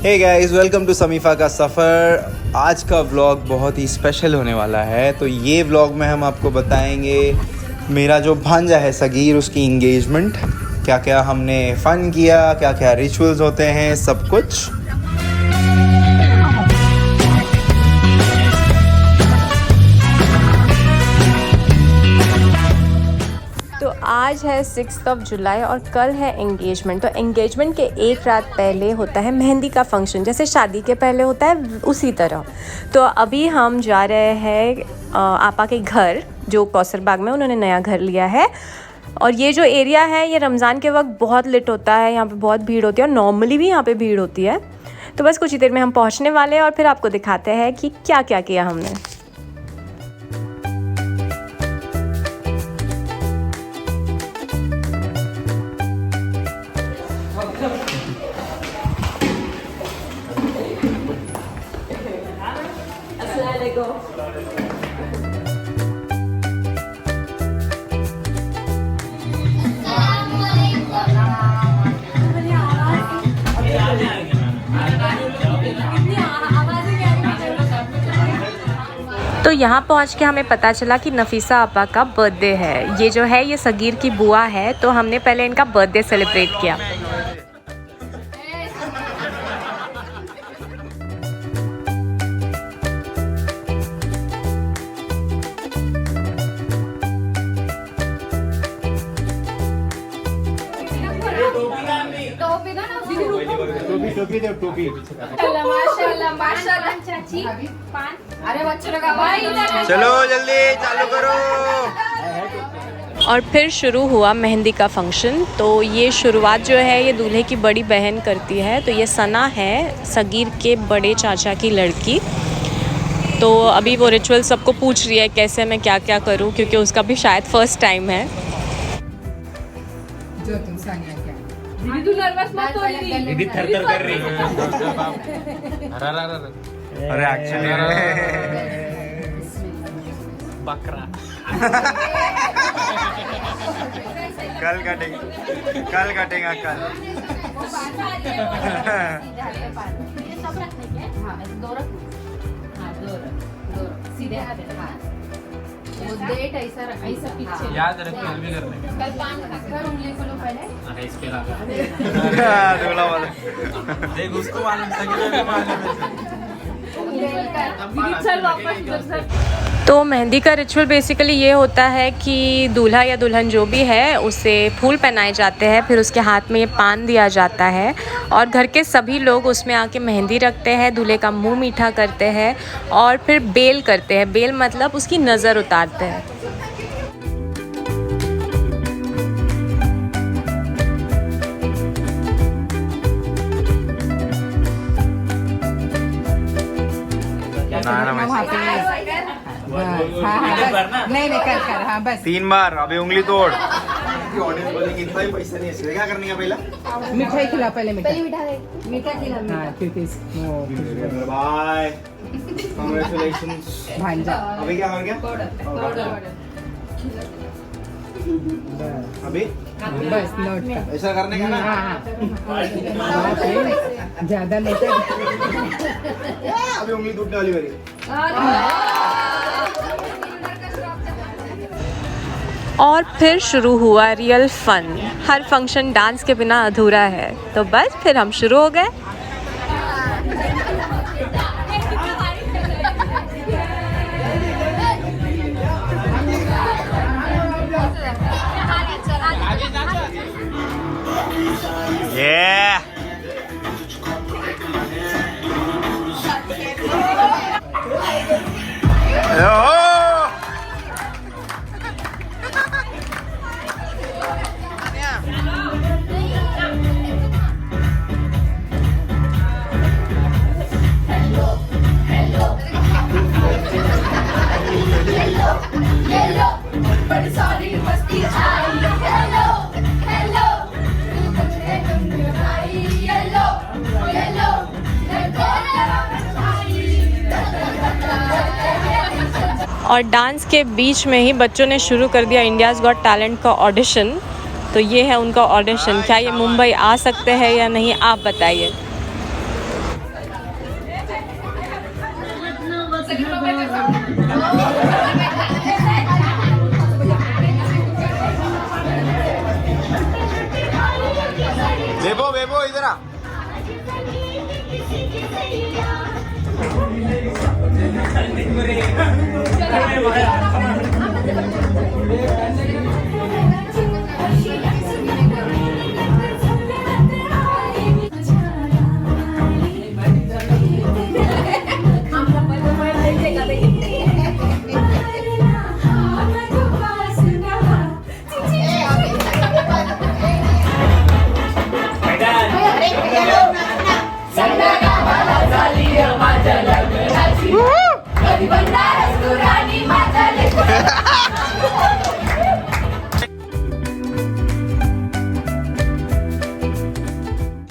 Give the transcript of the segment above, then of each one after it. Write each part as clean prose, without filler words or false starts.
Hey guys, welcome to समीफा का सफ़र। आज का व्लॉग बहुत ही स्पेशल होने वाला है। तो ये व्लॉग में हम आपको बताएंगे मेरा जो भांजा है सगीर, उसकी इंगेजमेंट, क्या क्या हमने फ़न किया, क्या क्या रिचुअल्स होते हैं, सब कुछ। तो आज है 6 जुलाई और कल है एंगेजमेंट। तो एंगेजमेंट के एक रात पहले होता है मेहंदी का फंक्शन, जैसे शादी के पहले होता है उसी तरह। तो अभी हम जा रहे हैं आपा के घर, जो कौसर बाग में उन्होंने नया घर लिया है। और ये जो एरिया है ये रमज़ान के वक्त बहुत लिट होता है, यहाँ पे बहुत भीड़ होती है और नॉर्मली भी यहाँ पे भीड़ होती है। तो बस कुछ ही देर में हम पहुँचने वाले हैं और फिर आपको दिखाते हैं कि क्या क्या किया हमने। तो यहाँ पहुँच के हमें पता चला कि नफीसा आपा का बर्थडे है। ये जो है ये सगीर की बुआ है, तो हमने पहले इनका बर्थडे सेलिब्रेट किया। टोपी माशाल्लाह चाची। अरे बच्चों का भाई, चलो जल्दी चालू करो। और फिर शुरू हुआ मेहंदी का फंक्शन। तो ये शुरुआत जो है ये दूल्हे की बड़ी बहन करती है। तो ये सना है सगीर के बड़े चाचा की लड़की। तो अभी वो रिचुअल सबको पूछ रही है कैसे मैं क्या क्या करूं, क्योंकि उसका भी शायद फर्स्ट टाइम है। जो तुम सानिया क्या दीदी, तू नर्वस मत हो दीदी, थर-थर कर रही है। अरे एक्चुअली बकरा कल काटेगा कल। सीधे डेट ऐसा पीछे याद रखिए, हल भी करने का। कल पान खाकर उंगली खोलो पहले। अरे इस पे लगा दूल्हा वाला देख, उसको मालूम था कि मैं मालूम है। चल वापस। तो मेहंदी का रिचुअल बेसिकली ये होता है कि दूल्हा या दुल्हन जो भी है उसे फूल पहनाए जाते हैं, फिर उसके हाथ में ये पान दिया जाता है और घर के सभी लोग उसमें आके मेहंदी रखते हैं, दूल्हे का मुंह मीठा करते हैं और फिर बेल करते हैं। बेल मतलब उसकी नज़र उतारते हैं। नहीं कर हाँ बस 3 बार। अबे उंगली तोड़। ऑडियंस बोलेंगे इतना भी पैसा नहीं है, इसलिए क्या करने का पहला मिठाई खिला, पहले मीठा खिला। हाँ क्योंकि बाय कांग्रेचुलेशंस भांजा अभी क्या हो गया अभी बस नोट का ऐसा करने का ना। ज्यादा नोट अभी उंगली टूटने वाली मेरी। और फिर शुरू हुआ रियल फन। हर फंक्शन डांस के बिना अधूरा है। तो बस फिर हम शुरू हो गए। और डांस के बीच में ही बच्चों ने शुरू कर दिया इंडियाज़ गॉट टैलेंट का ऑडिशन। तो ये है उनका ऑडिशन। क्या ये मुंबई आ सकते हैं या नहीं, आप बताइए। बेबो बेबो इधर आ।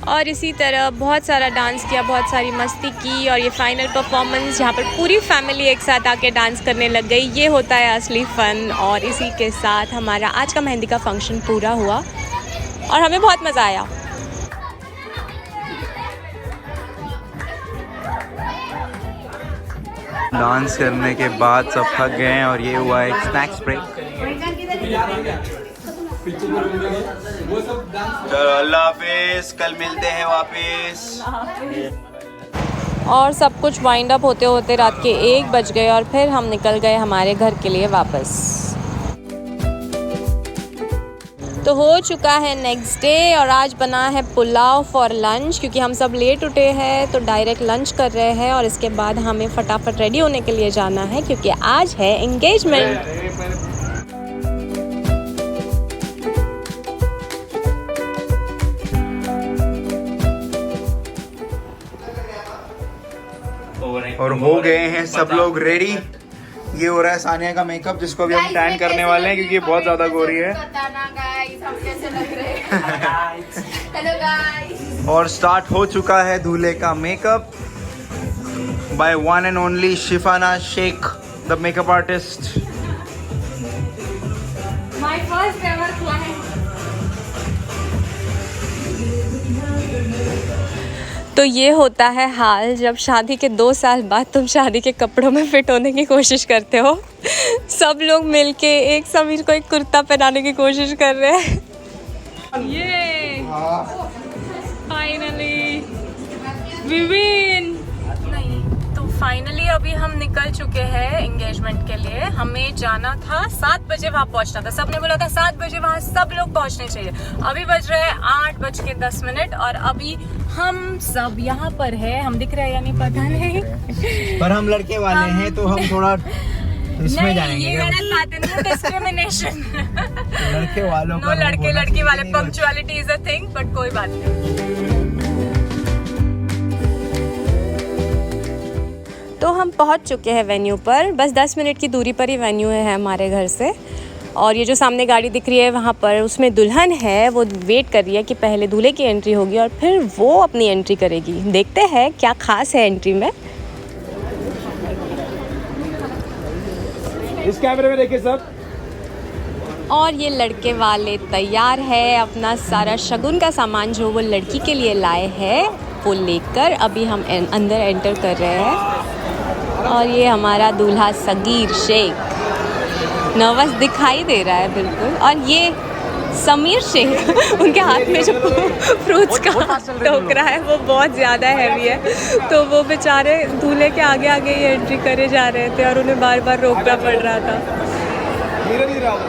और इसी तरह बहुत सारा डांस किया, बहुत सारी मस्ती की और ये फाइनल परफॉर्मेंस जहाँ पर पूरी फैमिली एक साथ आके डांस करने लग गई। ये होता है असली फ़न। और इसी के साथ हमारा आज का मेहंदी का फंक्शन पूरा हुआ और हमें बहुत मज़ा आया। डांस करने के बाद सब थक गए हैं और ये हुआ एक स्नैक्स ब्रेक। चलो अल्लाह हाफिज, कल मिलते हैं वापस। और सब कुछ वाइंड अप होते होते रात के 1 बज गए और फिर हम निकल गए हमारे घर के लिए वापस। तो हो चुका है नेक्स्ट डे और आज बना है पुलाव फॉर लंच, क्योंकि हम सब लेट उठे हैं तो डायरेक्ट लंच कर रहे हैं और इसके बाद हमें फटाफट रेडी होने के लिए जाना है क्योंकि आज है एंगेजमेंट। और हो गए हैं सब लोग रेडी। ये हो रहा है सानिया का मेकअप, जिसको अभी हम टैन करने वाले हैं क्योंकि ये बहुत ज्यादा गोरी है। Hello guys. और स्टार्ट हो चुका है दूल्हे का makeup by one and only Shifana Shaikh, the makeup artist. My first ever client. तो ये होता है हाल जब शादी के 2 साल बाद तुम शादी के कपड़ों में फिट होने की कोशिश करते हो। सब लोग मिलके एक समीर को एक कुर्ता पहनाने की कोशिश कर रहे हैं। ये फाइनली विविन। नहीं तो फाइनली अभी हम निकल चुके हैं एंगेजमेंट के लिए। हमें जाना था 7 बजे, वहाँ पहुँचना था। सबने बोला था 7 बजे वहाँ सब लोग पहुँचने चाहिए। अभी बज रहे हैं 8:10 और अभी हम सब यहाँ पर है। हम दिख रहे हैं या नहीं पता नहीं, पर हम लड़के वाले हैं तो हम थोड़ा इसमें जाएंगे। ये गलत बात है ना, डिस्क्रिमिनेशन। लड़के वालों का लड़के लड़की वाले punctuality is a thing, but कोई बात नहीं। तो हम पहुँच चुके हैं वेन्यू पर। बस 10 मिनट की दूरी पर ही वेन्यू है हमारे घर से। और ये जो सामने गाड़ी दिख रही है वहाँ पर उसमें दुल्हन है, वो वेट कर रही है कि पहले दूल्हे की एंट्री होगी और फिर वो अपनी एंट्री करेगी। देखते हैं क्या खास है एंट्री में। इस कैमरे में देखिए सब। और ये लड़के वाले तैयार है, अपना सारा शगुन का सामान जो वो लड़की के लिए लाए हैं वो लेकर अभी हम अंदर एंटर कर रहे हैं। और ये हमारा दूल्हा सगीर शेख नर्वस दिखाई दे रहा है बिल्कुल। और ये समीर शेख, उनके हाथ में जो फ्रूट्स का टोकरा है वो बहुत ज़्यादा हैवी है, तो वो बेचारे दूल्हे के आगे आगे ही एंट्री करे जा रहे थे और उन्हें बार बार रोकना पड़ रहा था। धीरे धीरे आओ।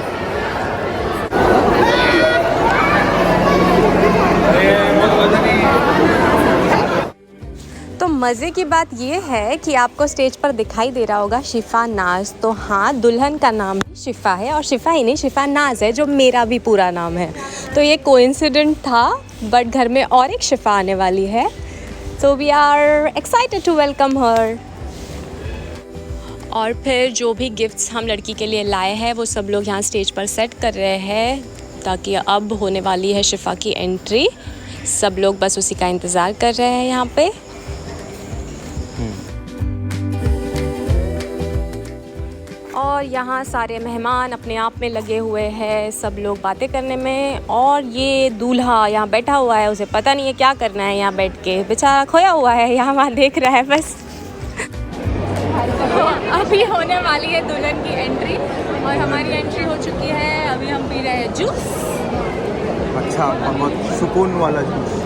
तो मज़े की बात ये है कि आपको स्टेज पर दिखाई दे रहा होगा शिफा नाज। तो हाँ, दुल्हन का नाम ही शिफा है और शिफा ही नहीं, शिफा नाज है जो मेरा भी पूरा नाम है। तो ये कोइंसिडेंट था, बट घर में और एक शिफा आने वाली है। So we are excited to welcome her. और फिर जो भी गिफ्ट्स हम लड़की के लिए लाए हैं वो सब लोग यहाँ स्टेज पर सेट कर रहे हैं, ताकि अब होने वाली है शिफा की एंट्री। सब लोग बस उसी का इंतज़ार कर रहे हैं यहाँ पे। और यहाँ सारे मेहमान अपने आप में लगे हुए हैं, सब लोग बातें करने में। और ये दूल्हा यहाँ बैठा हुआ है, उसे पता नहीं है क्या करना है यहाँ बैठ के, बेचारा खोया हुआ है यहाँ वहाँ देख रहा है बस। अभी होने वाली है दुल्हन की एंट्री और हमारी एंट्री हो चुकी है। अभी हम पी रहे हैं जूस। अच्छा, बहुत सुकून वाला जूस।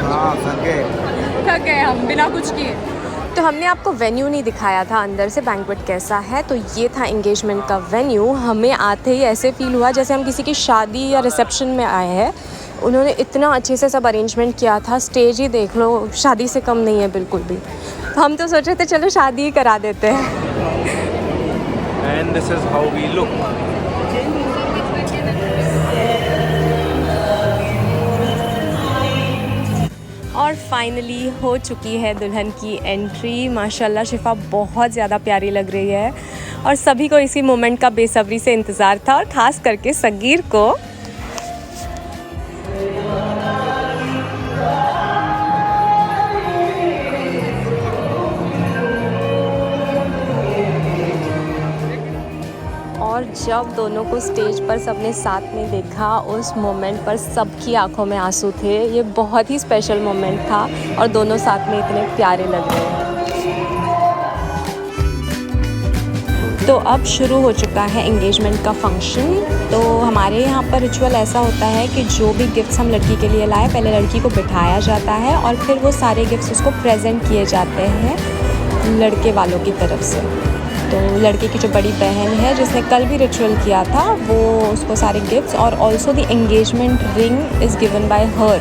हाँ, थक गए हम बिना कुछ किए। तो हमने आपको वेन्यू नहीं दिखाया था अंदर से बैंक्वेट कैसा है। तो ये था एंगेजमेंट का वेन्यू। हमें आते ही ऐसे फील हुआ जैसे हम किसी की शादी या रिसेप्शन में आए हैं। उन्होंने इतना अच्छे से सब अरेंजमेंट किया था। स्टेज ही देख लो, शादी से कम नहीं है बिल्कुल भी। तो हम तो सोच रहे थे चलो शादी ही करा देते हैं। And this is how we look. और फाइनली हो चुकी है दुल्हन की एंट्री। माशाल्लाह शिफा बहुत ज़्यादा प्यारी लग रही है और सभी को इसी मोमेंट का बेसब्री से इंतज़ार था और ख़ास करके सगीर को। और जब दोनों को स्टेज पर सबने साथ में देखा, उस मोमेंट पर सबकी आंखों में आंसू थे। ये बहुत ही स्पेशल मोमेंट था और दोनों साथ में इतने प्यारे लग रहे हैं। तो अब शुरू हो चुका है एंगेजमेंट का फंक्शन। तो हमारे यहाँ पर रिचुअल ऐसा होता है कि जो भी गिफ्ट्स हम लड़की के लिए लाए, पहले लड़की को बिठाया जाता है और फिर वो सारे गिफ्ट्स उसको प्रेजेंट किए जाते हैं लड़के वालों की तरफ से। तो लड़के की जो बड़ी बहन है जिसने कल भी रिचुअल किया था, वो उसको सारे गिफ्ट्स और also the engagement ring is given by her.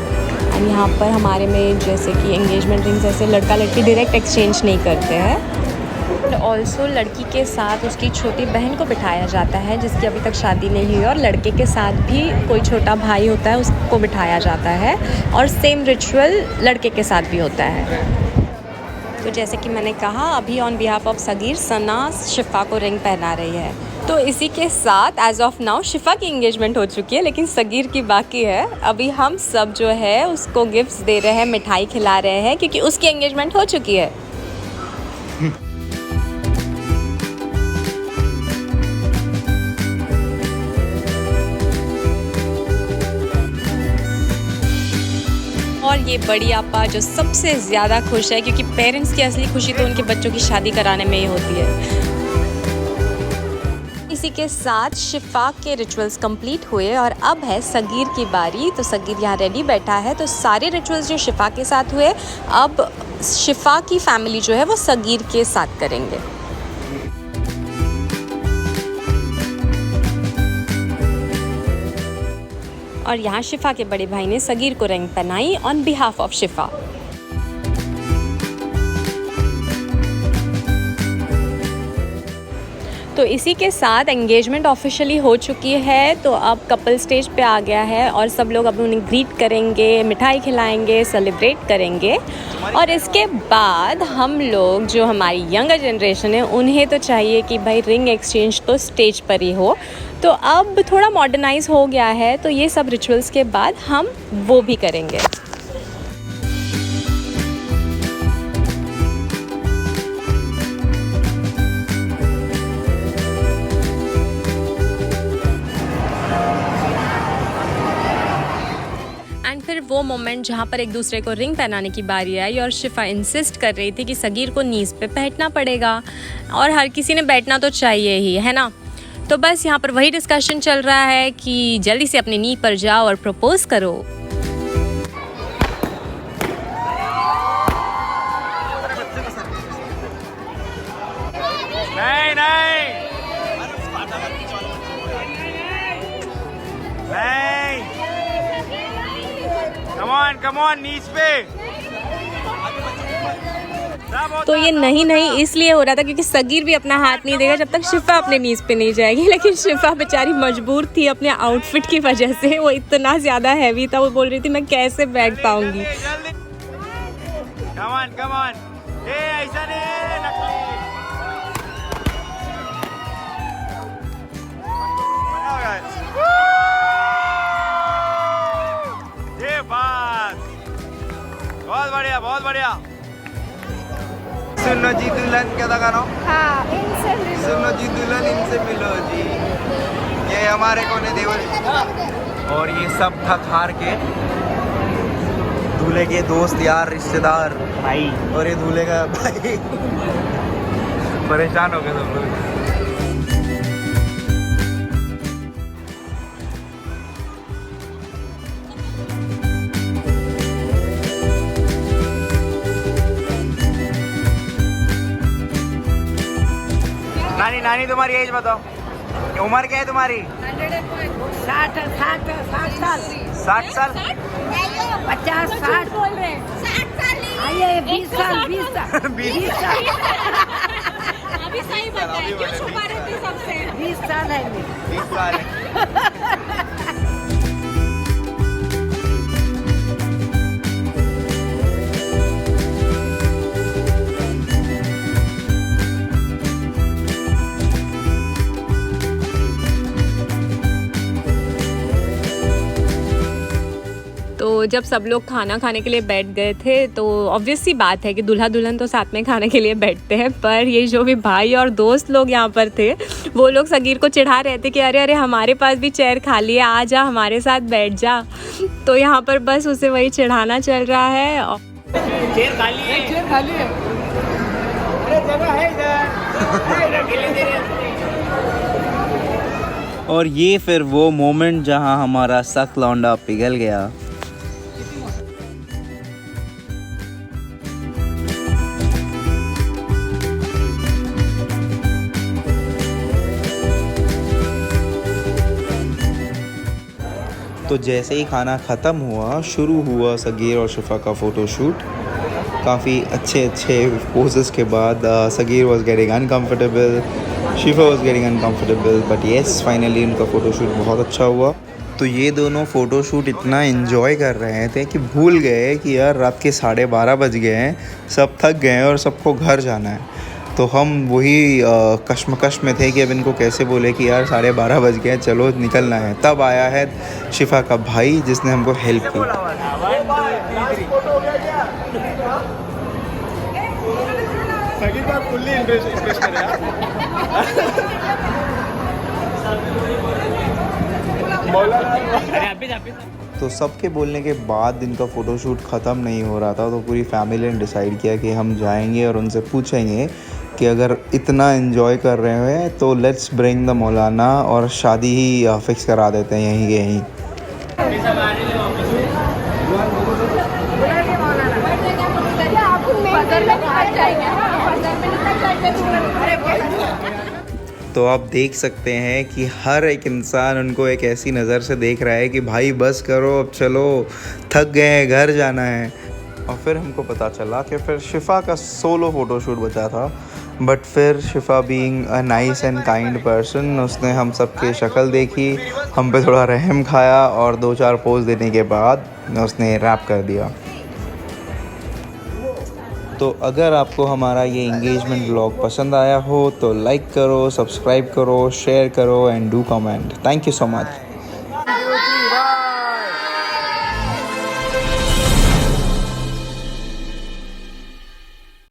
And यहाँ पर हमारे में जैसे कि एंगेजमेंट रिंग जैसे लड़का लड़की डायरेक्ट एक्सचेंज नहीं करते हैं। ऑल्सो लड़की के साथ उसकी छोटी बहन को बिठाया जाता है जिसकी अभी तक शादी नहीं हुई, और लड़के के साथ भी कोई छोटा भाई होता है उसको बिठाया जाता है। और सेम रिचुअल लड़के के साथ भी होता है। तो जैसे कि मैंने कहा, अभी ऑन बिहाफ ऑफ सगीर सना शिफा को रिंग पहना रही है। तो इसी के साथ एज ऑफ नाउ शिफा की एंगेजमेंट हो चुकी है, लेकिन सगीर की बाकी है। अभी हम सब जो है उसको गिफ्ट्स दे रहे हैं, मिठाई खिला रहे हैं क्योंकि उसकी एंगेजमेंट हो चुकी है। और ये बड़ी आपा जो सबसे ज़्यादा खुश है क्योंकि पेरेंट्स की असली खुशी तो उनके बच्चों की शादी कराने में ही होती है। इसी के साथ शिफा के रिचुअल्स कंप्लीट हुए और अब है सगीर की बारी। तो सगीर यहाँ रेडी बैठा है। तो सारे रिचुअल्स जो शिफा के साथ हुए, अब शिफा की फैमिली जो है वो सगीर के साथ करेंगे। और यहाँ शिफा के बड़े भाई ने सगीर को रिंग पहनाई ऑन बिहाफ ऑफ शिफा। तो इसी के साथ एंगेजमेंट ऑफिशियली हो चुकी है। तो अब कपल स्टेज पे आ गया है और सब लोग अब उन्हें ग्रीट करेंगे, मिठाई खिलाएंगे, सेलिब्रेट करेंगे। और इसके बाद हम लोग जो हमारी यंगर जनरेशन है उन्हें तो चाहिए कि भाई रिंग एक्सचेंज तो स्टेज पर ही हो। तो अब थोड़ा मॉडर्नाइज हो गया है, तो ये सब रिचुअल्स के बाद हम वो भी करेंगे। फिर वो मोमेंट जहाँ पर एक दूसरे को रिंग पहनाने की बारी आई और शिफा इंसिस्ट कर रही थी कि सगीर को नीज़ पे बैठना पड़ेगा और हर किसी ने बैठना तो चाहिए ही, है ना। तो बस यहाँ पर वही डिस्कशन चल रहा है कि जल्दी से अपनी नी पर जाओ और प्रपोज करो। नहीं नहीं कम ऑन नीच पे। तो ये नहीं इसलिए हो रहा था क्योंकि सगीर भी अपना हाथ नहीं देगा जब तक शिफा अपने नीज पे नहीं जाएगी। लेकिन शिफा बेचारी मजबूर थी अपने आउटफिट की वजह से, वो इतना ज़्यादा हैवी था, वो बोल रही थी मैं कैसे बैठ पाऊंगी। कम ऑन ए ऐसा नहीं नकली। ये बात बहुत बढ़िया बहुत बढ़िया। सुनो जी दुल्हन क्या था गाना? हाँ, इनसे मिलो। सुनो जी दुल्हन इनसे मिलो जी। ये हमारे कोने देवर और ये सब थक हार के दूल्हे के दोस्त यार रिश्तेदार भाई और ये दूल्हे का भाई परेशान हो गए सब लोग। नानी नानी तुम्हारी एज बताओ, उम्र क्या है तुम्हारी? 60 साल 60 साल। 50 60 बोल रहे हैं 60 साल आइए 20 साल 20 साल अभी सही बताया, क्यों छुपा रहे थे सबसे? 20 साल है 20 साल है। तो जब सब लोग खाना खाने के लिए बैठ गए थे तो ऑब्वियस सी बात है कि दूल्हा दुल्हन तो साथ में खाने के लिए बैठते हैं, पर ये जो भी भाई और दोस्त लोग यहाँ पर थे वो लोग सगीर को चिढ़ा रहे थे कि अरे अरे हमारे पास भी चेयर खाली है, आ जा हमारे साथ बैठ जा। तो यहाँ पर बस उसे वही चिढ़ाना चल रहा है। चेयर खाली है, चेयर खाली है। अरे जगह है इधर। और ये फिर वो मोमेंट जहाँ हमारा सख्त लौंडा पिघल गया। तो जैसे ही खाना ख़त्म हुआ शुरू हुआ सगीर और शिफा का फ़ोटोशूट। काफ़ी अच्छे पोजेस के बाद Sagir was getting uncomfortable, Shifa was getting uncomfortable, but yes finally उनका फ़ोटोशूट बहुत अच्छा हुआ। तो ये दोनों फ़ोटोशूट इतना इन्जॉय कर रहे थे कि भूल गए कि यार रात के 12:30 बज गए हैं, सब थक गए हैं और सबको घर जाना है। तो हम वही कश्मकश में थे कि अब इनको कैसे बोले कि यार 12:30 बज गए, चलो निकलना है। तब आया है शिफा का भाई जिसने हमको हेल्प की। तो सबके बोलने के बाद इनका फ़ोटोशूट ख़त्म नहीं हो रहा था, तो पूरी फैमिली ने डिसाइड किया कि हम जाएंगे और उनसे पूछेंगे कि अगर इतना एंजॉय कर रहे हैं तो लेट्स ब्रिंग द मौलाना और शादी ही फिक्स करा देते हैं यहीं के यहीं। तो आप देख सकते हैं कि हर एक इंसान उनको एक ऐसी नज़र से देख रहा है कि भाई बस करो अब चलो, थक गए हैं, घर जाना है। और फिर हमको पता चला कि फिर शिफा का सोलो फ़ोटोशूट बचा था, बट फिर शिफा being a nice and kind person उसने हम सब की शक्ल देखी, हम पे थोड़ा रहम खाया और 2-4 पोज देने के बाद उसने रैप कर दिया। तो अगर आपको हमारा ये इंगेजमेंट व्लॉग पसंद आया हो तो लाइक करो, सब्सक्राइब करो, शेयर करो and do comment. Thank you so much.